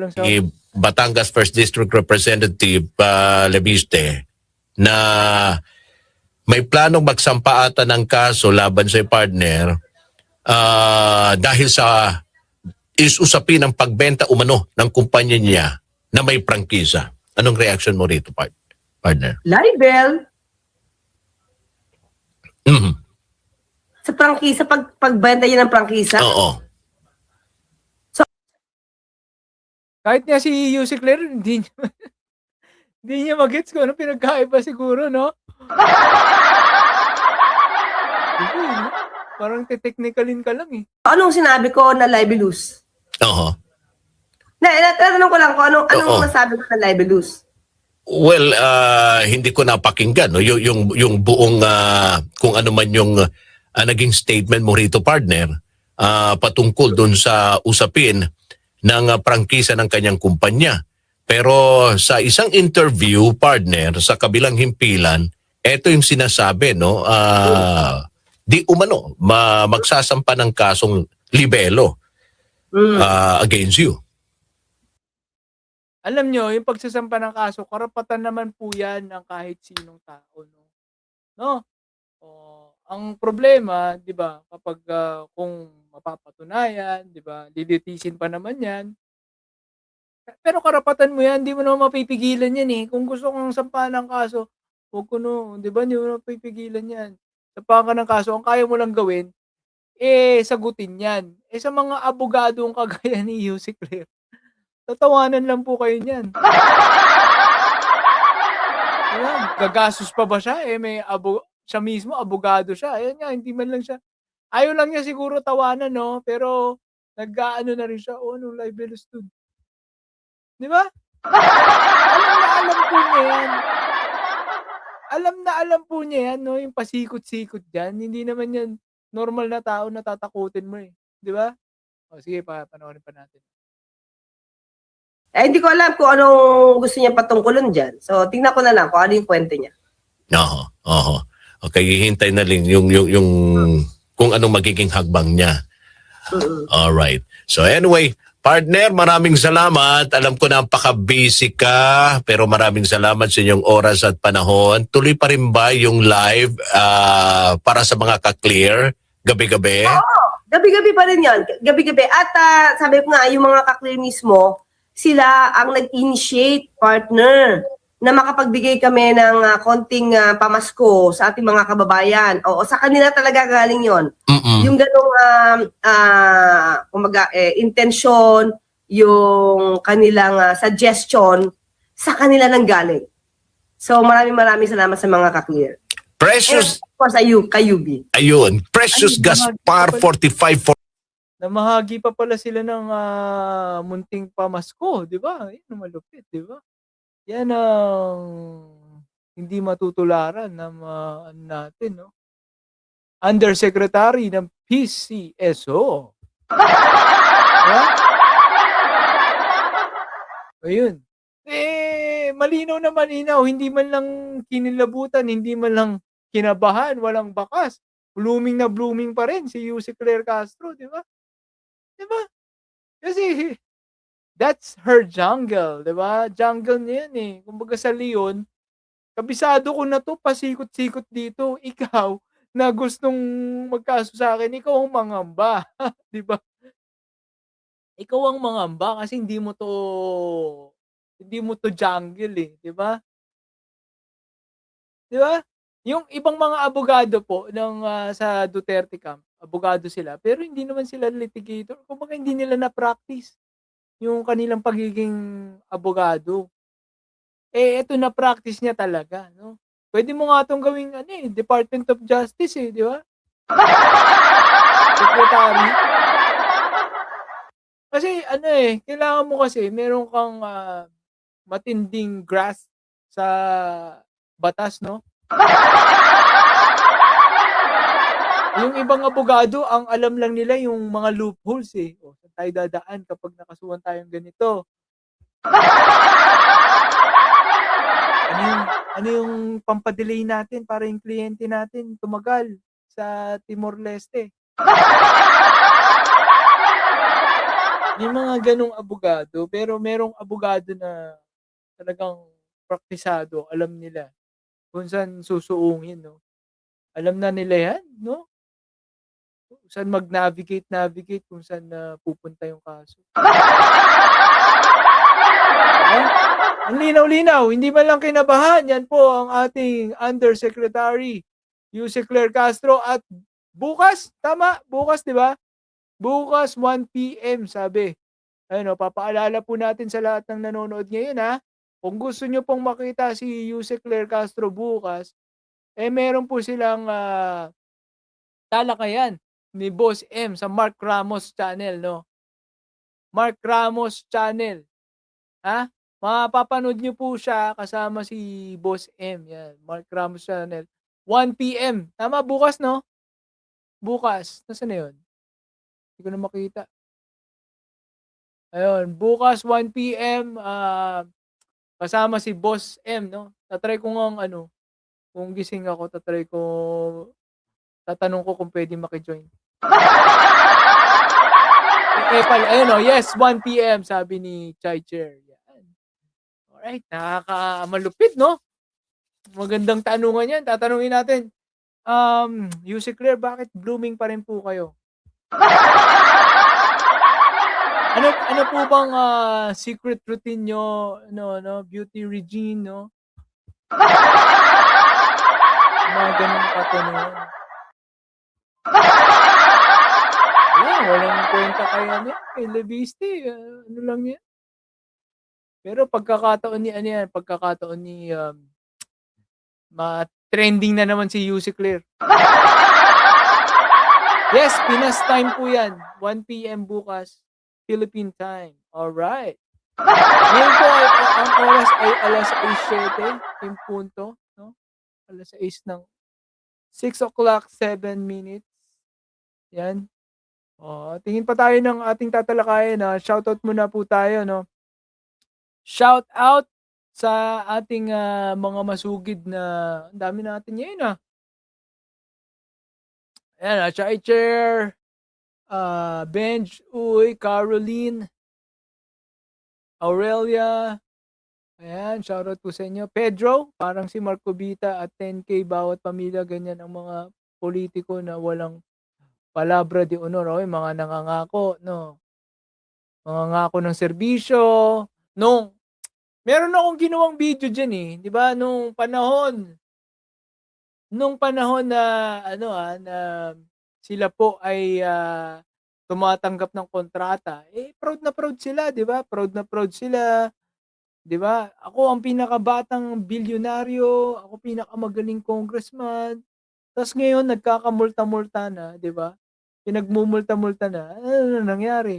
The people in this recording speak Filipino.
Lang sa ni Batangas First District Representative Lebiste na may planong magsampa ata ng kaso laban sa partner dahil sa usapin ng pagbenta umano ng kumpanya niya na may prangkisa. Anong reaction mo rito, partner? Libel. Mhm. Sa prangkisa, pagbenta niya ng prangkisa. Oo. kahit nga si Yussi Claire, hindi niya magets kung ano pinagkaiba siguro, no? Hindi, no? Parang te-technicalin ka lang eh. Anong sinabi ko na libelous? Oo. Natanong ko lang kung Oo. anong nasabi ko na libelous. Well, hindi ko napakinggan no yung buong kung ano man yung naging statement mo rito, partner, patungkol doon sa usapin ng prangkisa ng kanyang kumpanya. Pero sa isang interview, partner, sa kabilang himpilan, ito yung sinasabi, no? Di umano magsasampa ng kasong libelo against you. Alam nyo, yung pagsasampa ng kaso, karapatan naman po yan ng kahit sinong tao, no? No? Ang problema, 'di ba, kapag kung mapapatunayan, 'di ba, lilitisin pa naman 'yan. Pero karapatan mo 'yan, hindi mo naman mapipigilan 'yan eh. Kung gusto kong sampahan ng kaso, wag ko no, 'di ba, hindi mo mapipigilan 'yan. Sampahan ka ng kaso, ang kaya mo lang gawin, sagutin 'yan. Sa mga abogadong kagaya ni Yussi Claire, tatawanan lang po kayo niyan. Ayan, gagastos pa ba siya? May siya mismo, abogado siya. Ayan nga, hindi man lang siya. Ayaw lang niya siguro tawanan, no? Pero, nag-aano na rin siya. Anong libelous dun? Di ba? Alam na alam po niya yan. Alam na alam po niya yan, no? Yung pasikot-sikot dyan. Hindi naman yan normal na tao na tatakutin mo eh. Di ba? Sige, panoorin pa natin. Hindi ko alam kung anong gusto niya patungkulon dyan. So, tingnan ko na lang kung ano yung kwento niya. Oo. Okay, hihintay na lang yung kung anong magiging hagbang niya. All right. So anyway, partner, maraming salamat. Alam ko na napaka-busy ka, pero maraming salamat sa inyong oras at panahon. Tuloy pa rin ba yung live para sa mga ka-clear gabi-gabi? Oo, gabi-gabi pa rin yan. Gabi-gabi. At sabi ko nga, yung mga ka-clear mismo, sila ang nag-initiate, partner, na makapagbigay kami ng konting pamasko sa ating mga kababayan. Oo, sa kanila talaga galing yon. Yung ganong intention, yung kanilang suggestion, sa kanila nang galing. So maraming salamat sa mga ka-clear. Precious, of course, kay UB. ayun, Precious Gaspar 45 Namahagi pa pala sila ng munting pamasko, di ba? Yan ang malupit, di ba? Yan ang hindi matutularan ng natin, no? Undersecretary ng PCSO. Ayun. Malinaw na malinaw, hindi man lang kinilabutan, hindi man lang kinabahan, walang bakas. Blooming na blooming pa rin si Yussi Claire Castro, di ba? Di ba? Kasi that's her jungle, di ba? Jungle niya yan eh. Kumbaga sa Leon, kabisado ko na to, pasikot-sikot dito. Ikaw, na gustong magkaso sa akin, ikaw ang mangamba. Di ba? Ikaw ang mangamba kasi hindi mo to jungle eh. Di ba? Di ba? Yung ibang mga abogado po ng sa Duterte camp, abogado sila, pero hindi naman sila litigator. Kumbaga hindi nila na-practice yung kanilang pagiging abogado. Ito na-practice niya talaga, no? Pwede mo nga itong gawing Department of Justice eh, di ba? Secretary. Kasi kailangan mo kasi meron kang matinding grasp sa batas, no? Yung ibang abogado, ang alam lang nila yung mga loopholes eh. Saan tayo dadaan kapag nakasuhan tayong ganito? Ano yung pampadelay natin para yung kliyente natin tumagal sa Timor-Leste? May mga gano'ng abogado, pero merong abogado na talagang praktisado, alam nila kung saan susuungin 'no. Alam na nila 'yan 'no, kung saan mag-navigate, kung saan na pupunta yung kaso. 'Di ba? Ang linaw-linaw, hindi man lang kinabahan. Yan po ang ating Undersecretary Yuse Claire Castro at bukas, tama, bukas 'di ba? Bukas 1 PM sabi. Ayun, papaalala po natin sa lahat ng nanonood ngayon, kung gusto niyo pong makita si Yuse Claire Castro bukas, meron po silang, talakayan ni Boss M sa Mark Ramos channel 'no. Mark Ramos channel, ha? Mapapanood niyo po siya kasama si Boss M, 'yan, Mark Ramos channel, 1 PM. Tama, bukas 'no? Bukas, nasaan na 'yun? Hindi ko na makita. Ayun, bukas 1 PM, kasama si Boss M 'no. Ta-try ko ngang ano, kung gising ako tatanong ko kung puwedeng maki-join. Ayun, yes, 1 PM sabi ni Chai Chair, yan. Alright, malupit 'no? Magandang tanungan 'yan, tatanungin natin. Yuse Claire, bakit blooming pa rin po kayo? Ano po bang, secret routine niyo beauty regime 'no? Mga gano'ng katanungan. Walang kuwenta kay Leviste, ano lang 'yan. Pero pagkakataon ni ma-trending na naman si Yuse Claire. Yes, Pinas time po 'yan, 1 PM bukas, Philippine time, alright. Ngayon po ang oras ay 6:07 in punto 'no, 6:06 ng 6:07, 'yan. Tingin pa tayo ng ating tatalakayin, shoutout muna po tayo 'no. Shoutout sa ating, mga masugid na ang dami natin ngayon, Ayan, Chai Chair, Benj, Uy, Caroline, Aurelia, ayan, shoutout po sa inyo. Pedro, parang si Marco Vita at 10K bawat pamilya, ganyan ang mga politiko na walang palabra de honor, yung mga nangangako 'no. Mangangako ng serbisyo, meron akong ginawang video diyan, 'di ba nung panahon na na sila po ay, tumatanggap ng kontrata, proud na proud sila, 'di ba? Proud na proud sila, 'di ba? Ako ang pinakabatang bilyonaryo, ako pinakamagaling congressman, ta's ngayon nagkakamulta-multa na, 'di ba? Pinagmumulta-multa na, ano na nangyari?